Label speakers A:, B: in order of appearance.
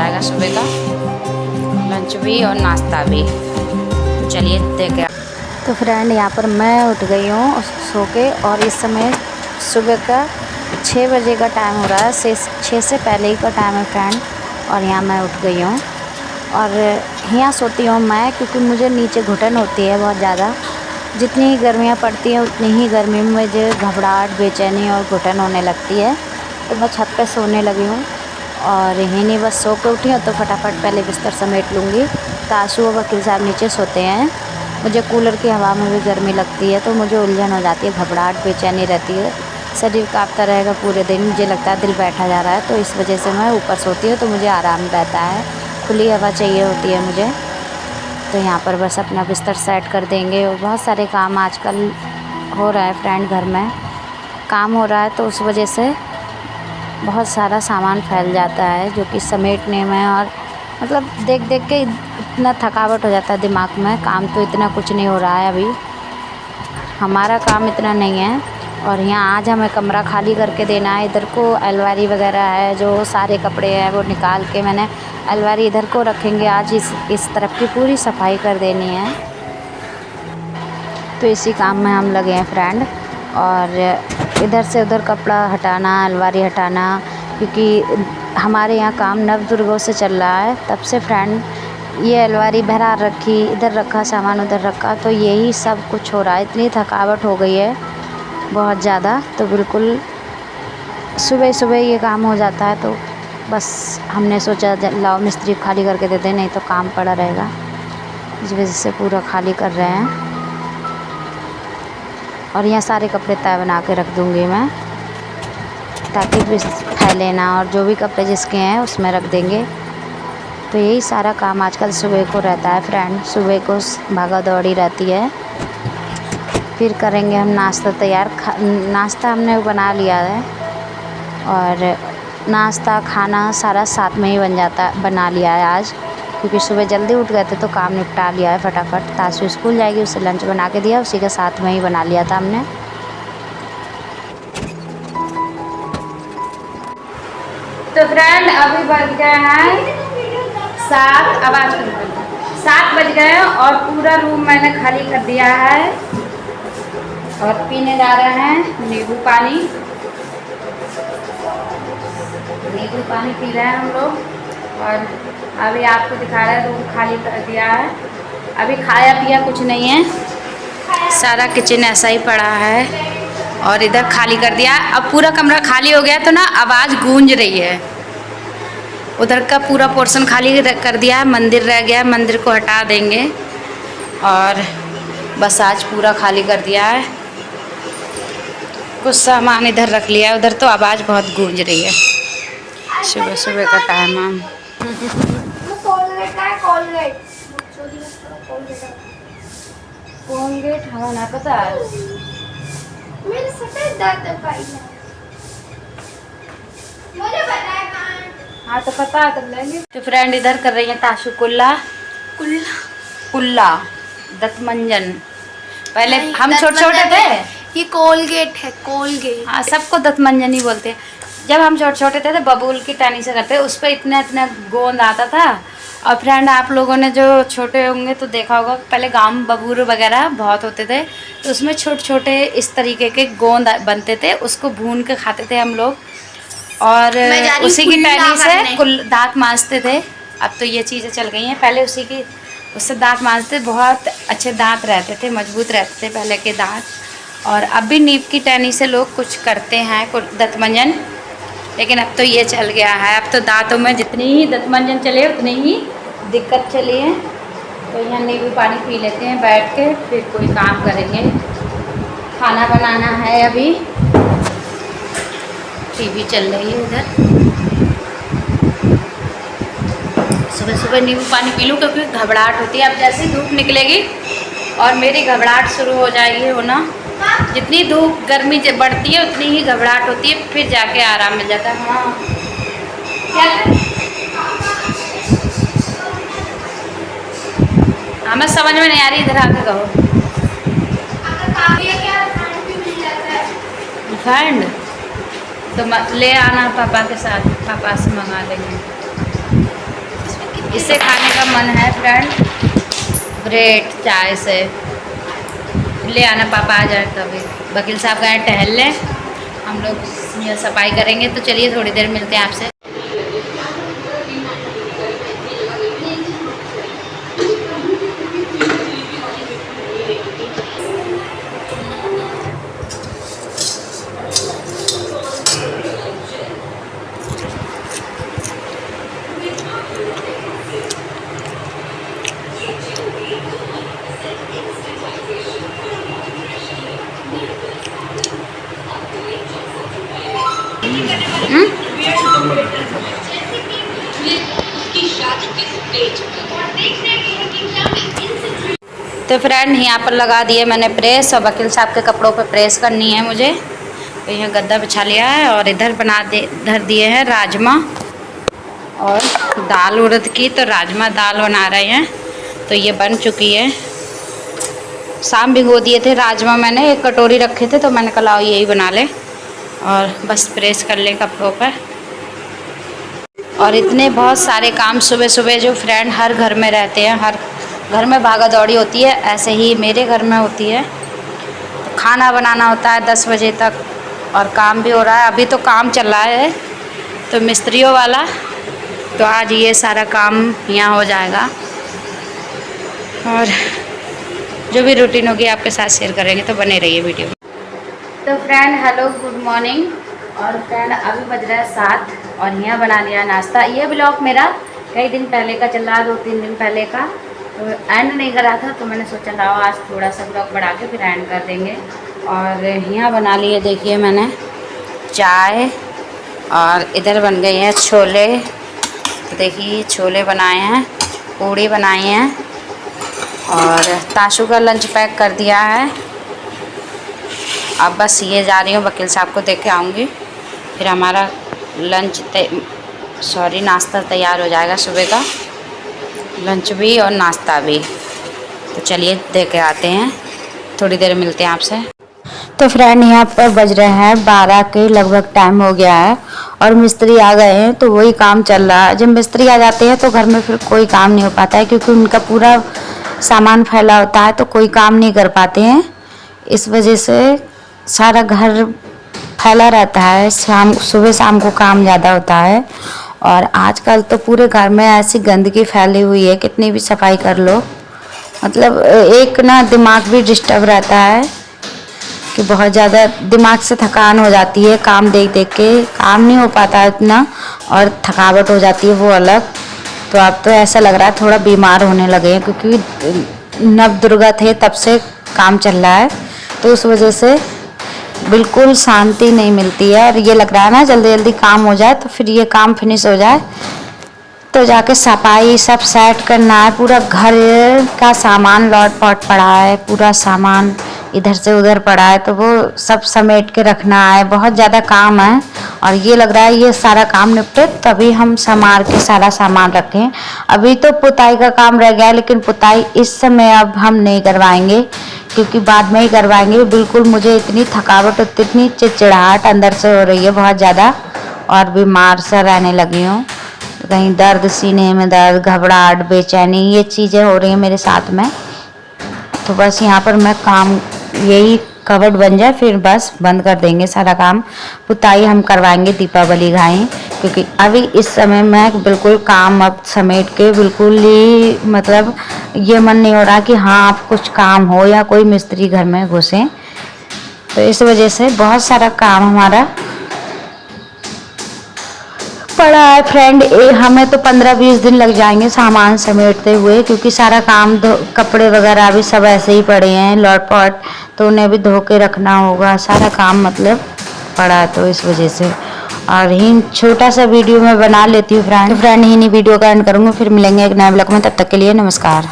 A: जाएगा सुबह का लंच भी और नाश्ता भी। चलिए देखें। तो फ्रेंड यहाँ पर मैं उठ गई हूँ सो के, और इस समय सुबह का 6 बजे का टाइम हो रहा है। 6 से पहले ही का टाइम है फ्रेंड। और यहाँ मैं उठ गई हूँ और यहाँ सोती हूँ मैं, क्योंकि मुझे नीचे घुटन होती है बहुत ज़्यादा। जितनी ही गर्मियाँ पड़ती हैं उतनी ही गर्मी में मुझे घबराहट, बेचैनी और घुटन होने लगती है। तो मैं छत पे सोने लगी हूँ और यहीं नहीं बस सो के उठी हूँ तो फटाफट पहले बिस्तर समेट लूँगी। ताशु और वकील साहब नीचे सोते हैं। मुझे कूलर की हवा में भी गर्मी लगती है तो मुझे उलझन हो जाती है, घबराहट, बेचैनी रहती है, शरीर काँपता रहेगा पूरे दिन। मुझे लगता है दिल बैठा जा रहा है, तो इस वजह से मैं ऊपर सोती हूँ तो मुझे आराम रहता है, खुली हवा चाहिए होती है मुझे। तो यहाँ पर बस अपना बिस्तर सेट कर देंगे। और बहुत सारे काम आजकल हो रहा है फ्रेंड, घर में काम हो रहा है तो उस वजह से बहुत सारा सामान फैल जाता है जो कि समेटने में, और मतलब देख देख के इतना थकावट हो जाता है दिमाग में। काम तो इतना कुछ नहीं हो रहा है अभी, हमारा काम इतना नहीं है। और यहाँ आज हमें कमरा खाली करके देना है। इधर को अलमारी वगैरह है, जो सारे कपड़े हैं वो निकाल के मैंने अलमारी इधर को रखेंगे। आज इस तरफ की पूरी सफाई कर देनी है, तो इसी काम में हम लगे हैं फ्रेंड। और इधर से उधर कपड़ा हटाना, अलमारी हटाना, क्योंकि हमारे यहाँ काम नवदुर्गों से चल रहा है तब से फ्रेंड। ये अलमारी भरा रखी, इधर रखा सामान, उधर रखा, तो यही सब कुछ हो रहा है। इतनी थकावट हो गई है बहुत ज़्यादा, तो बिल्कुल सुबह सुबह ये काम हो जाता है। तो बस हमने सोचा लाओ मिस्त्री खाली करके दे दें, नहीं तो काम पड़ा रहेगा। इस वजह से पूरा खाली कर रहे हैं। और यहाँ सारे कपड़े तय बना के रख दूँगी मैं, ताकि फैले ना, और जो भी कपड़े जिसके हैं उसमें रख देंगे। तो यही सारा काम आजकल सुबह को रहता है फ्रेंड, सुबह को भागा दौड़ी रहती है। फिर करेंगे हम नाश्ता तैयार। नाश्ता हमने बना लिया है, और नाश्ता खाना सारा साथ में ही बना लिया है आज, क्योंकि सुबह जल्दी उठ गए थे तो काम निपटा लिया है फटाफट। ताशु स्कूल जाएगी, उसे लंच बना के दिया, उसी के साथ में ही बना लिया था हमने। तो फ्रेंड अभी बज गए हैं 7, आवाज़ 7 बज गए हैं और पूरा रूम मैंने खाली कर दिया है। और पीने जा रहे हैं नींबू पानी। नींबू पानी पी रहे हैं हम लोग। और अभी आपको दिखा रहे हैं रूम खाली कर दिया है। अभी खाया पिया कुछ नहीं है, सारा किचन ऐसा ही पड़ा है और इधर खाली कर दिया। अब पूरा कमरा खाली हो गया तो ना आवाज़ गूंज रही है। उधर का पूरा पोर्शन खाली कर दिया है, मंदिर रह गया, मंदिर को हटा देंगे। और बस आज पूरा खाली कर दिया है। कुछ सामान इधर रख लिया है, उधर तो आवाज़ बहुत गूंज रही है। सुबह सुबह का टाइम है। कोलगेट हवा ना पता है
B: मेरे सफेद दांत पाई है, मुझे पता है कहाँ।
A: हाँ तो पता है, कर लेंगे। तो फ्रेंड इधर कर रही है ताशु कुल्ला कुल्ला दंतमंजन। पहले हम छोटे छोटे थे,
B: ये कोलगेट है, कोलगेट।
A: हाँ सबको दंतमंजन ही बोलते हैं। जब हम छोटे छोटे थे तो बबूल की टहनी से करते, उस पर इतना इतना गोंद आता था। और फ्रेंड आप लोगों ने जो छोटे होंगे तो देखा होगा, पहले गांव में बबूल वगैरह बहुत होते थे, तो उसमें छोटे छोटे इस तरीके के गोंद बनते थे, उसको भून के खाते थे हम लोग। और उसी की टहनी से दांत मांजते थे। अब तो ये चीज़ें चल गई हैं, पहले उससे दांत मांजते, बहुत अच्छे दांत रहते थे, मजबूत रहते थे पहले के दांत। और अब भी नीम की टहनी से लोग कुछ करते हैं दंतमंजन, लेकिन अब तो ये चल गया है। अब तो दांतों में जितनी ही दंतमंजन चले उतनी ही दिक्कत चली है। तो यहाँ नींबू पानी पी लेते हैं बैठ के, फिर कोई काम करेंगे। खाना बनाना है, अभी टीवी चल रही है उधर। सुबह सुबह नींबू पानी पी लूँ क्योंकि घबराहट होती है। अब जैसे ही धूप निकलेगी और मेरी घबराहट शुरू हो जाएगी होना। जितनी धूप गर्मी बढ़ती है उतनी ही घबराहट होती है, फिर जाके आराम मिल जाता है। हाँ क्या हमें समझ में नहीं आ रही, इधर आके कहो। रिफाइंड तो ले आना पापा के साथ, पापा से मंगा लेंगे। इसे खाने का मन है फ्रेंड, ब्रेड चाय से। ले आना पापा आ जाए तभी। वकील साहब गए टहलने, हम लोग ये सफाई करेंगे। तो चलिए थोड़ी देर मिलते हैं आपसे। तो फ्रेंड यहाँ पर लगा दिए मैंने प्रेस, और वकील साहब के कपड़ों पे प्रेस करनी है मुझे। तो यहाँ गद्दा बिछा लिया है, और इधर धर दिए हैं राजमा और दाल उड़द की। तो राजमा दाल बना रहे हैं, तो ये बन चुकी है। शाम भिगो दिए थे राजमा, मैंने एक कटोरी रखे थे, तो मैंने कहा यही बना ले और बस प्रेस कर ले कपड़ों पर। और इतने बहुत सारे काम सुबह सुबह जो फ्रेंड हर घर में रहते हैं, हर घर में भागा दौड़ी होती है, ऐसे ही मेरे घर में होती है। तो खाना बनाना होता है 10 बजे तक, और काम भी हो रहा है। अभी तो काम चल रहा है तो मिस्त्रियों वाला, तो आज ये सारा काम यहाँ हो जाएगा। और जो भी रूटीन होगी आपके साथ शेयर करेंगे, तो बने रहिए वीडियो में। तो फ्रेंड हेलो गुड मॉर्निंग। और फ्रेंड अभी बज रहा है 7, और यहाँ बना लिया नाश्ता। ये ब्लॉग मेरा कई दिन पहले का चल रहा है, 2-3 दिन पहले का। तो एंड नहीं करा था, तो मैंने सोचा लाओ आज थोड़ा सा ब्लॉग बढ़ा के फिर एंड कर देंगे। और यहाँ बना लिए देखिए मैंने चाय, और इधर बन गई हैं छोले। तो देखिए छोले बनाए हैं, पूड़ी बनाई हैं, और ताशु का लंच पैक कर दिया है। अब बस ये जा रही हूँ वकील साहब को देख के आऊँगी, फिर हमारा नाश्ता तैयार हो जाएगा। सुबह का लंच भी और नाश्ता भी। तो चलिए देख के आते हैं, थोड़ी देर मिलते हैं आपसे। तो फ्रेंड यहाँ पर बज रहे हैं 12 के लगभग टाइम हो गया है, और मिस्त्री आ गए हैं, तो वही काम चल रहा है। जब मिस्त्री आ जाते हैं तो घर में फिर कोई काम नहीं हो पाता है, क्योंकि उनका पूरा सामान फैला होता है, तो कोई काम नहीं कर पाते हैं। इस वजह से सारा घर फैला रहता है, सुबह शाम को काम ज़्यादा होता है। और आजकल तो पूरे घर में ऐसी गंदगी फैली हुई है, कितनी भी सफाई कर लो, मतलब एक ना दिमाग भी डिस्टर्ब रहता है, कि बहुत ज़्यादा दिमाग से थकान हो जाती है। काम देख देख के काम नहीं हो पाता है इतना, और थकावट हो जाती है वो अलग। तो अब तो ऐसा लग रहा है थोड़ा बीमार होने लगे हैं, क्योंकि नवदुर्गा थे तब से काम चल रहा है, तो उस वजह से बिल्कुल शांति नहीं मिलती है। और ये लग रहा है ना जल्दी जल्दी काम हो जाए, तो फिर ये काम फिनिश हो जाए तो जाके सफाई सब सेट करना है। पूरा घर का सामान लौट पौट पड़ा है, पूरा सामान इधर से उधर पड़ा है, तो वो सब समेट के रखना है। बहुत ज़्यादा काम है, और ये लग रहा है ये सारा काम निपटे तभी हम संभाल के सारा सामान रखें। अभी तो पुताई का काम रह गया है, लेकिन पुताई इस समय अब हम नहीं करवाएंगे, क्योंकि बाद में ही करवाएंगे। बिल्कुल मुझे इतनी थकावट, इतनी चिड़चिड़ाहट अंदर से हो रही है बहुत ज़्यादा, और बीमार सा रहने लगी हूँ। कहीं दर्द, सीने में दर्द, घबराहट, बेचैनी, ये चीज़ें हो रही हैं मेरे साथ में। तो बस यहाँ पर मैं काम यही कवर्ड बन जाए, फिर बस बंद कर देंगे सारा काम। पुताई हम करवाएंगे दीपावली घाई, क्योंकि अभी इस समय मैं बिल्कुल काम अब समेट के बिल्कुल ही, मतलब ये मन नहीं हो रहा कि हाँ आप कुछ काम हो या कोई मिस्त्री घर में घुसे। तो इस वजह से बहुत सारा काम हमारा पड़ा है फ्रेंड। हमें तो 15-20 दिन लग जाएंगे सामान समेटते हुए, क्योंकि सारा काम कपड़े वगैरह भी सब ऐसे ही पड़े हैं लौट पौट, तो उन्हें भी धो के रखना होगा। सारा काम मतलब पड़ा, तो इस वजह से। और ही छोटा सा वीडियो मैं बना लेती हूँ फ्रेंड। ही नहीं वीडियो का एंड करूँगी, फिर मिलेंगे एक नए ब्लॉग में। तब तक के लिए नमस्कार।